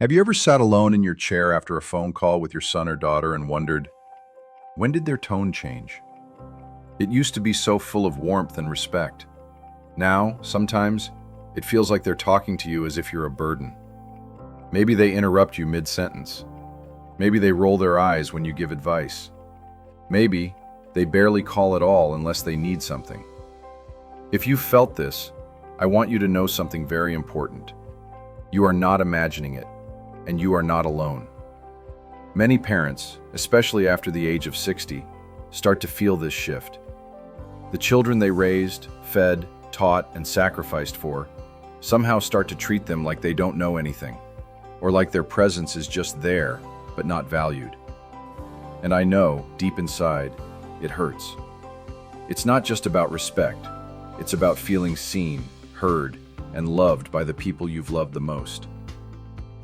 Have you ever sat alone in your chair after a phone call with your son or daughter and wondered, when did their tone change? It used to be so full of warmth and respect. Now, sometimes, it feels like they're talking to you as if you're a burden. Maybe they interrupt you mid-sentence. Maybe they roll their eyes when you give advice. Maybe they barely call at all unless they need something. If you've felt this, I want you to know something very important. You are not imagining it, and you are not alone. Many parents, especially after the age of 60, start to feel this shift. The children they raised, fed, taught, and sacrificed for somehow start to treat them like they don't know anything, or like their presence is just there, but not valued. And I know, deep inside, it hurts. It's not just about respect. It's about feeling seen, heard, and loved by the people you've loved the most.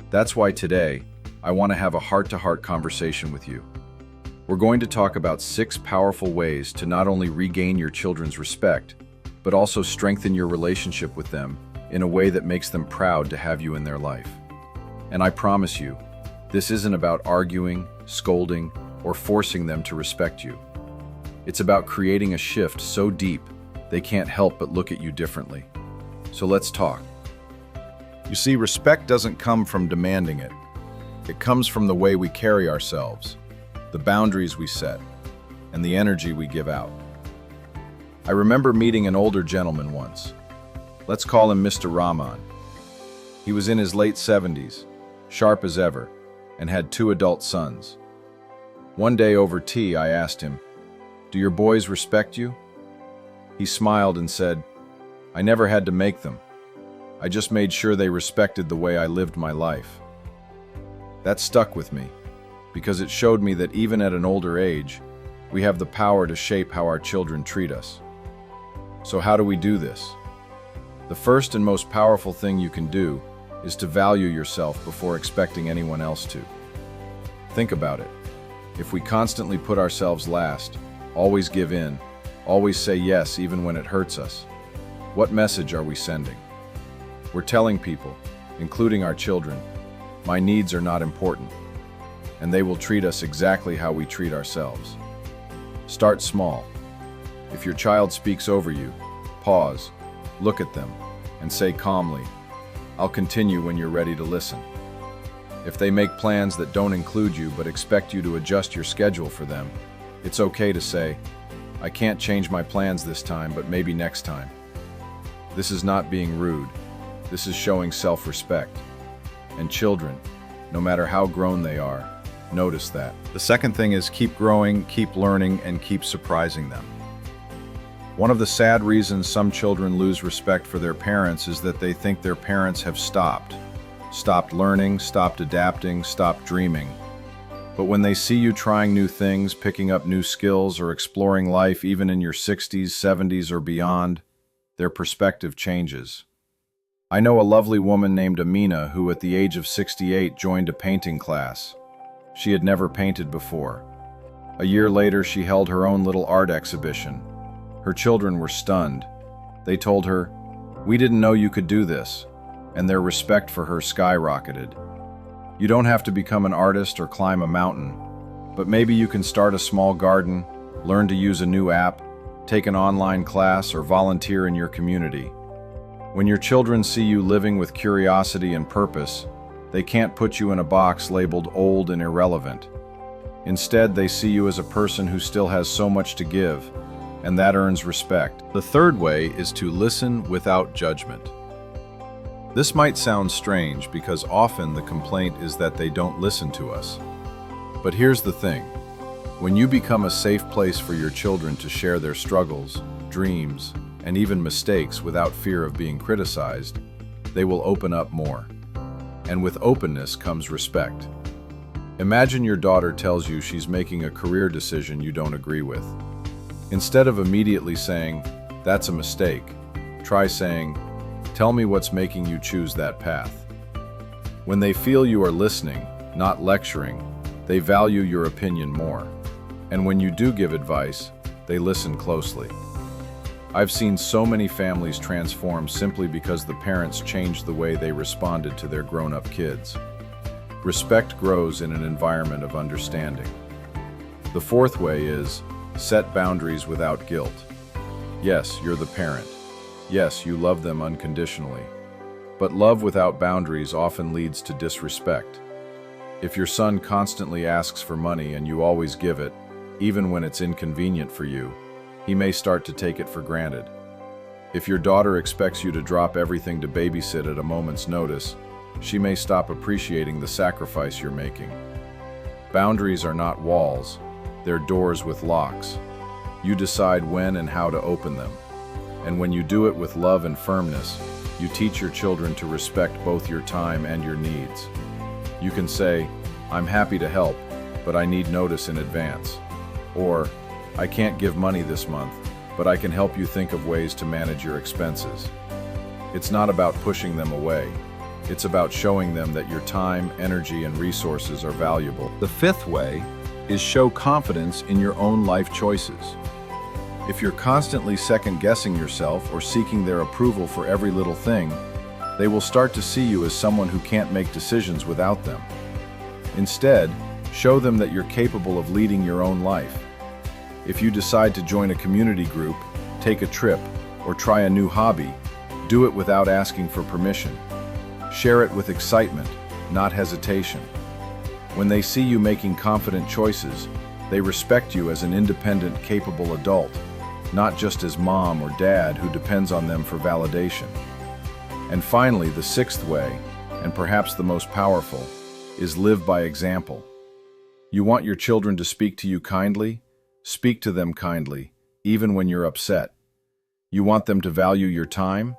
That's why today, I want to have a heart-to-heart conversation with you. We're going to talk about 6 powerful ways to not only regain your children's respect, but also strengthen your relationship with them in a way that makes them proud to have you in their life. And I promise you, this isn't about arguing, scolding, or forcing them to respect you. It's about creating a shift so deep they can't help but look at you differently. So let's talk. You see, respect doesn't come from demanding it. It comes from the way we carry ourselves, the boundaries we set, and the energy we give out. I remember meeting an older gentleman once. Let's call him Mr. Rahman. He was in his late 70s, sharp as ever, and had 2 adult sons. One day over tea, I asked him, "Do your boys respect you?" He smiled and said, "I never had to make them. I just made sure they respected the way I lived my life." That stuck with me, because it showed me that even at an older age, we have the power to shape how our children treat us. So how do we do this? The first and most powerful thing you can do is to value yourself before expecting anyone else to. Think about it. If we constantly put ourselves last, always give in, always say yes even when it hurts us, what message are we sending? We're telling people, including our children, my needs are not important, and they will treat us exactly how we treat ourselves. Start small. If your child speaks over you, pause, look at them, and say calmly, "I'll continue when you're ready to listen." If they make plans that don't include you but expect you to adjust your schedule for them, it's okay to say, "I can't change my plans this time, but maybe next time." This is not being rude. This is showing self-respect. And children, no matter how grown they are, notice that. The second thing is keep growing, keep learning, and keep surprising them. One of the sad reasons some children lose respect for their parents is that they think their parents have stopped learning, stopped adapting, stopped dreaming. But when they see you trying new things, picking up new skills, or exploring life even in your 60s, 70s, or beyond, their perspective changes. I know a lovely woman named Amina who at the age of 68 joined a painting class. She had never painted before. A year later, she held her own little art exhibition. Her children were stunned. They told her, "We didn't know you could do this," and their respect for her skyrocketed. You don't have to become an artist or climb a mountain, but maybe you can start a small garden, learn to use a new app, take an online class, or volunteer in your community. When your children see you living with curiosity and purpose, they can't put you in a box labeled old and irrelevant. Instead, they see you as a person who still has so much to give, and that earns respect. The third way is to listen without judgment. This might sound strange because often the complaint is that they don't listen to us. But here's the thing. When you become a safe place for your children to share their struggles, dreams, and even mistakes without fear of being criticized, they will open up more. And with openness comes respect. Imagine your daughter tells you she's making a career decision you don't agree with. Instead of immediately saying, "That's a mistake," try saying, "Tell me what's making you choose that path." When they feel you are listening, not lecturing, they value your opinion more. And when you do give advice, they listen closely. I've seen so many families transform simply because the parents changed the way they responded to their grown-up kids. Respect grows in an environment of understanding. The fourth way is set boundaries without guilt. Yes, you're the parent. Yes, you love them unconditionally. But love without boundaries often leads to disrespect. If your son constantly asks for money and you always give it, even when it's inconvenient for you, he may start to take it for granted. If your daughter expects you to drop everything to babysit at a moment's notice, she may stop appreciating the sacrifice you're making. Boundaries are not walls, they're doors with locks. You decide when and how to open them. And when you do it with love and firmness, you teach your children to respect both your time and your needs. You can say, "I'm happy to help, but I need notice in advance." Or, "I can't give money this month, but I can help you think of ways to manage your expenses." It's not about pushing them away. It's about showing them that your time, energy, and resources are valuable. The fifth way is show confidence in your own life choices. If you're constantly second-guessing yourself or seeking their approval for every little thing, they will start to see you as someone who can't make decisions without them. Instead, show them that you're capable of leading your own life. If you decide to join a community group, take a trip, or try a new hobby, do it without asking for permission. Share it with excitement, not hesitation. When they see you making confident choices, they respect you as an independent, capable adult, not just as mom or dad who depends on them for validation. And finally, the sixth way, and perhaps the most powerful, is live by example. You want your children to speak to you kindly? Speak to them kindly, even when you're upset. You want them to value your time?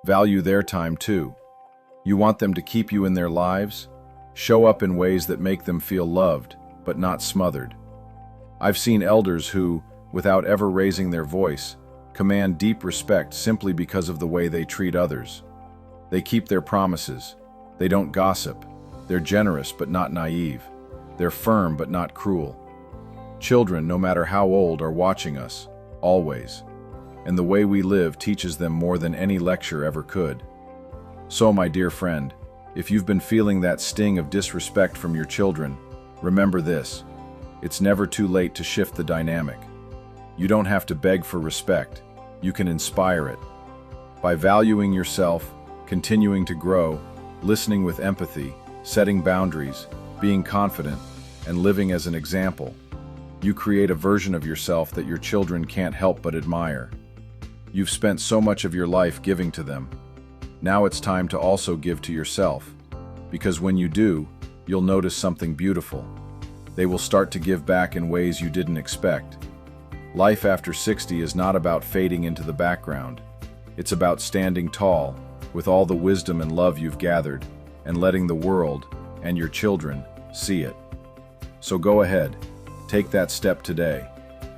Value their time too. You want them to keep you in their lives? Show up in ways that make them feel loved, but not smothered. I've seen elders who, without ever raising their voice, command deep respect simply because of the way they treat others. They keep their promises. They don't gossip. They're generous but not naive. They're firm but not cruel. Children, no matter how old, are watching us, always. And the way we live teaches them more than any lecture ever could. So, my dear friend, if you've been feeling that sting of disrespect from your children, remember this: it's never too late to shift the dynamic. You don't have to beg for respect. You can inspire it. By valuing yourself, continuing to grow, listening with empathy, setting boundaries, being confident, and living as an example, you create a version of yourself that your children can't help but admire. You've spent so much of your life giving to them. Now it's time to also give to yourself, because when you do, you'll notice something beautiful. They will start to give back in ways you didn't expect. Life after 60 is not about fading into the background. It's about standing tall, with all the wisdom and love you've gathered, and letting the world, and your children, see it. So go ahead, take that step today.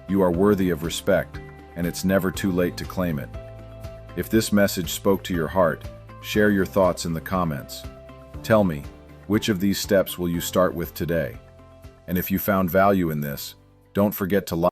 You are worthy of respect, and it's never too late to claim it. If this message spoke to your heart, share your thoughts in the comments. Tell me, which of these steps will you start with today? And if you found value in this, don't forget to like.